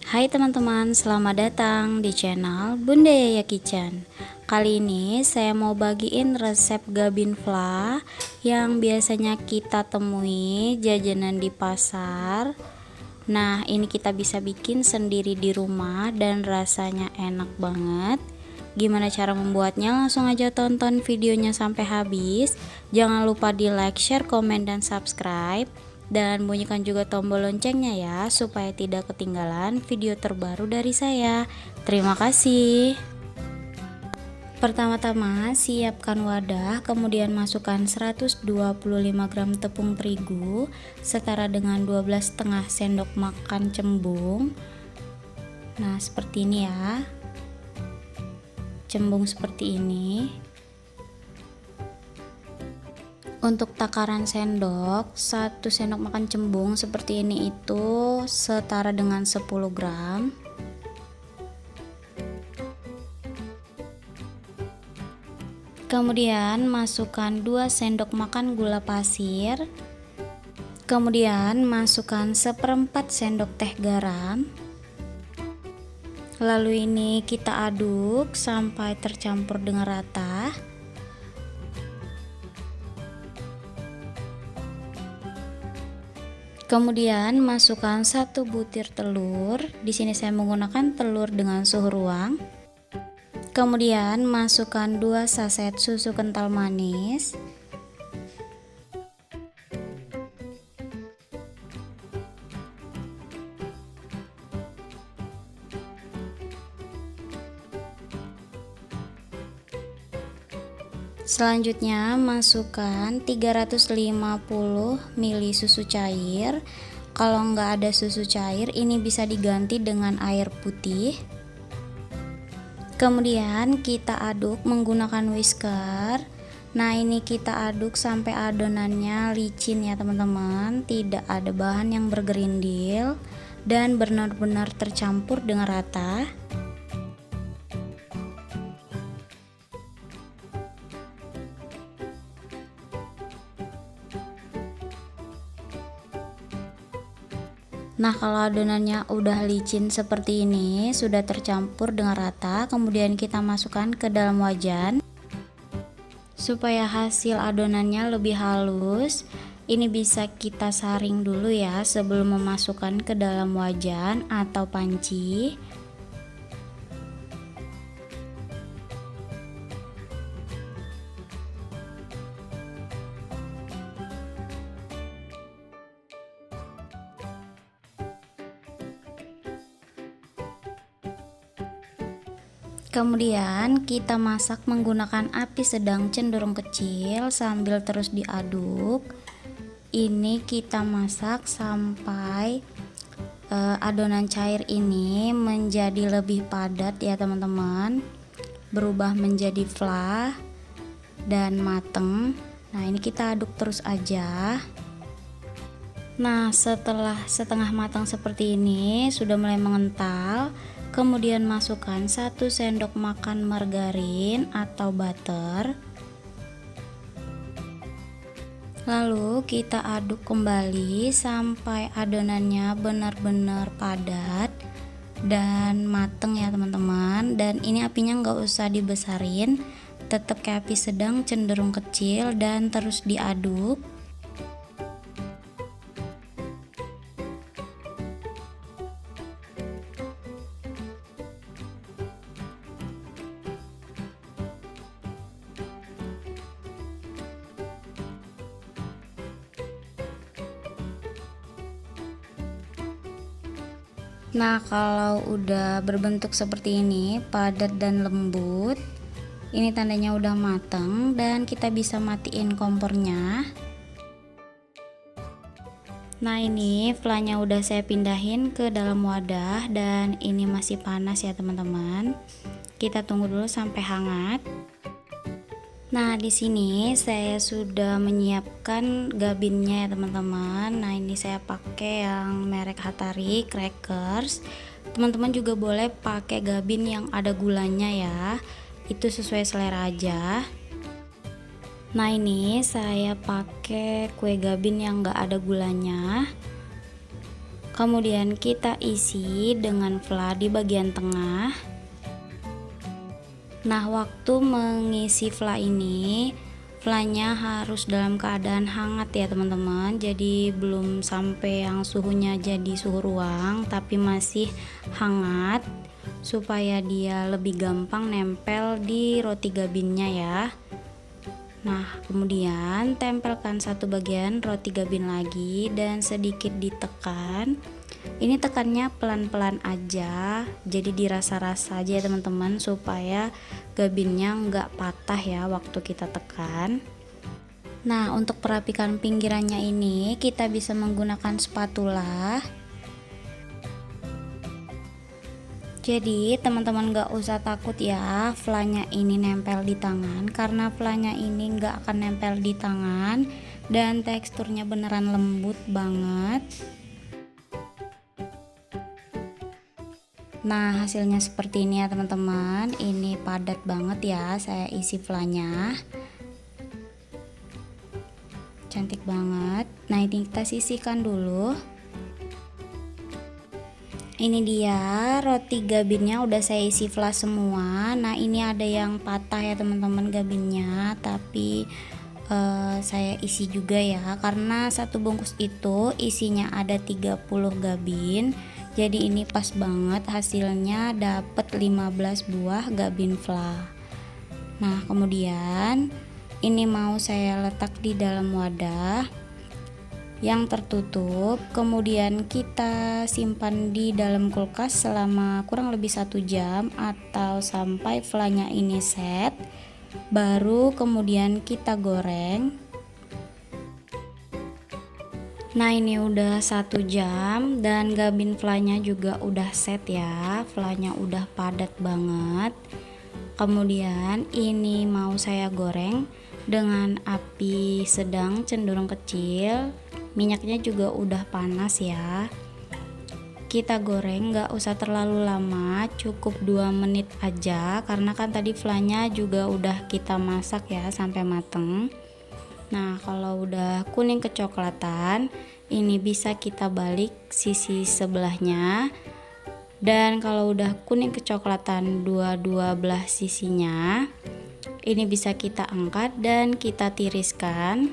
Hai teman-teman, selamat datang di channel Bunda Yaya Kitchen. Kali ini saya mau bagiin resep gabin fla yang biasanya kita temui jajanan di pasar. Nah, ini kita bisa bikin sendiri di rumah dan rasanya enak banget. Gimana cara membuatnya? Langsung aja tonton videonya sampai habis. Jangan lupa di like, share, komen, dan subscribe. Dan bunyikan juga tombol loncengnya ya, supaya tidak ketinggalan video terbaru dari saya. Terima kasih. Pertama-tama siapkan wadah, kemudian masukkan 125 gram tepung terigu setara dengan 12,5 sendok makan cembung. Nah, seperti ini ya. Cembung seperti ini. Untuk takaran sendok, 1 sendok makan cembung seperti ini itu setara dengan 10 gram. Kemudian masukkan 2 sendok makan gula pasir. Kemudian masukkan 1/4 sendok teh garam. Lalu ini kita aduk sampai tercampur dengan rata. Kemudian masukkan 1 butir telur. Di sini saya menggunakan telur dengan suhu ruang. Kemudian masukkan 2 saset susu kental manis. Selanjutnya masukkan 350 ml susu cair. Kalau nggak ada susu cair, ini bisa diganti dengan air putih. Kemudian kita aduk menggunakan whisker. Nah, ini kita aduk sampai adonannya licin ya teman-teman, tidak ada bahan yang bergerindil dan benar-benar tercampur dengan rata. Nah, kalau adonannya udah licin seperti ini, sudah tercampur dengan rata, kemudian kita masukkan ke dalam wajan. Supaya hasil adonannya lebih halus, ini bisa kita saring dulu ya sebelum memasukkan ke dalam wajan atau panci. Kemudian kita masak menggunakan api sedang cenderung kecil sambil terus diaduk. Ini kita masak sampai adonan cair ini menjadi lebih padat ya teman-teman, berubah menjadi fla dan mateng. Nah, ini kita aduk terus aja. Nah, setelah setengah matang seperti ini, sudah mulai mengental. Kemudian masukkan 1 sendok makan margarin atau butter. Lalu kita aduk kembali sampai adonannya benar-benar padat dan mateng ya teman-teman. Dan ini apinya nggak usah dibesarin, tetap kayak api sedang cenderung kecil dan terus diaduk. Nah, kalau udah berbentuk seperti ini, padat dan lembut, ini tandanya udah matang dan kita bisa matiin kompornya. Nah, ini flanya udah saya pindahin ke dalam wadah dan ini masih panas ya teman-teman. Kita tunggu dulu sampai hangat. Nah, di sini saya sudah menyiapkan gabinnya ya teman-teman. Nah, ini saya pakai yang merek Hatari Crackers. Teman-teman juga boleh pakai gabin yang ada gulanya ya. Itu sesuai selera aja. Nah, ini saya pakai kue gabin yang enggak ada gulanya. Kemudian kita isi dengan fla di bagian tengah. Nah, waktu mengisi fla ini, flanya harus dalam keadaan hangat ya teman-teman. Jadi belum sampai yang suhunya jadi suhu ruang, tapi masih hangat supaya dia lebih gampang nempel di roti gabinnya ya. Nah, kemudian tempelkan satu bagian roti gabin lagi dan sedikit ditekan. Ini tekannya pelan-pelan aja, jadi dirasa-rasa aja ya teman-teman, supaya gabinnya nggak patah ya waktu kita tekan. Nah, untuk perapikan pinggirannya ini kita bisa menggunakan spatula. Jadi teman-teman gak usah takut ya flanya ini nempel di tangan, karena flanya ini gak akan nempel di tangan dan teksturnya beneran lembut banget. Nah, hasilnya seperti ini ya teman-teman. Ini padat banget ya saya isi flanya, cantik banget. Nah, ini kita sisihkan dulu. Ini dia roti gabinnya udah saya isi fla semua. Nah, ini ada yang patah ya teman-teman gabinnya, tapi saya isi juga ya, karena satu bungkus itu isinya ada 30 gabin. Jadi ini pas banget, hasilnya dapat 15 buah gabin fla. Nah, kemudian ini mau saya letak di dalam wadah yang tertutup, kemudian kita simpan di dalam kulkas selama kurang lebih 1 jam atau sampai flanya ini set, baru kemudian kita goreng. Nah, ini udah 1 jam dan gabin flanya juga udah set ya, flanya udah padat banget. Kemudian ini mau saya goreng dengan api sedang cenderung kecil. Minyaknya juga udah panas ya. Kita goreng gak usah terlalu lama, cukup 2 menit aja, karena kan tadi flanya juga udah kita masak ya sampai mateng. Nah, kalau udah kuning kecoklatan, ini bisa kita balik sisi sebelahnya. Dan kalau udah kuning kecoklatan dua belah sisinya, ini bisa kita angkat dan kita tiriskan.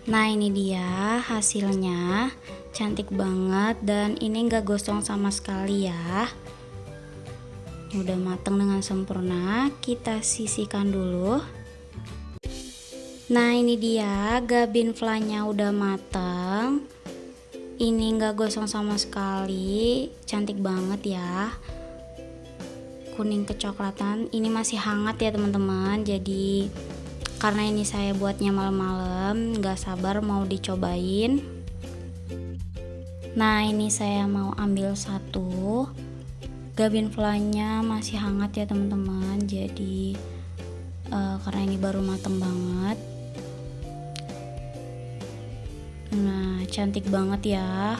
Nah, ini dia hasilnya, cantik banget dan ini enggak gosong sama sekali ya. Udah mateng dengan sempurna, kita sisihkan dulu. Nah, ini dia gabin flanya udah mateng. Ini enggak gosong sama sekali, cantik banget ya. Kuning kecoklatan, ini masih hangat ya teman-teman. Jadi karena ini saya buatnya malam-malam, gak sabar mau dicobain. Nah, ini saya mau ambil satu. Gabin flanya masih hangat ya teman-teman. Jadi karena ini baru mateng banget. Nah, cantik banget ya.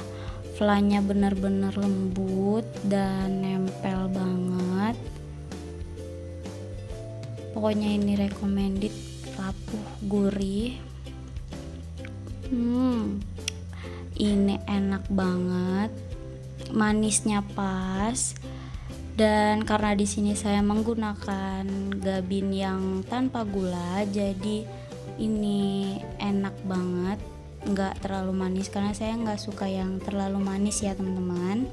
Flanya bener-bener lembut dan nempel banget. Pokoknya ini recommended, rapuh, gurih. Ini enak banget, manisnya pas. Dan karena di sini saya menggunakan gabin yang tanpa gula, jadi ini enak banget, nggak terlalu manis karena saya nggak suka yang terlalu manis ya teman-teman.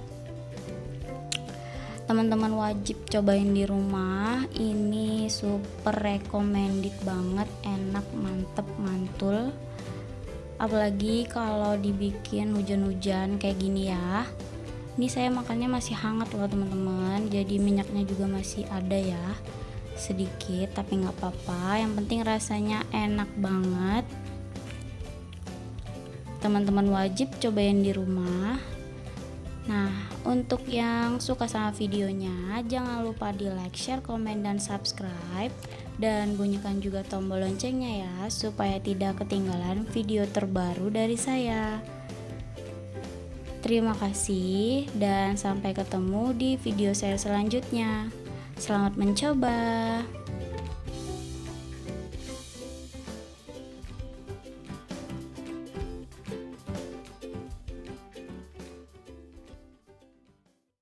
Teman-teman wajib cobain di rumah, ini super recommended banget, enak, mantep, mantul. Apalagi kalau dibikin hujan-hujan kayak gini ya. Ini saya makannya masih hangat loh teman-teman, jadi minyaknya juga masih ada ya, sedikit tapi nggak apa-apa, yang penting rasanya enak banget. Teman-teman wajib cobain di rumah. Nah, untuk yang suka sama videonya, jangan lupa di like, share, komen, dan subscribe. Dan bunyikan juga tombol loncengnya ya, supaya tidak ketinggalan video terbaru dari saya. Terima kasih, dan sampai ketemu di video saya selanjutnya. Selamat mencoba.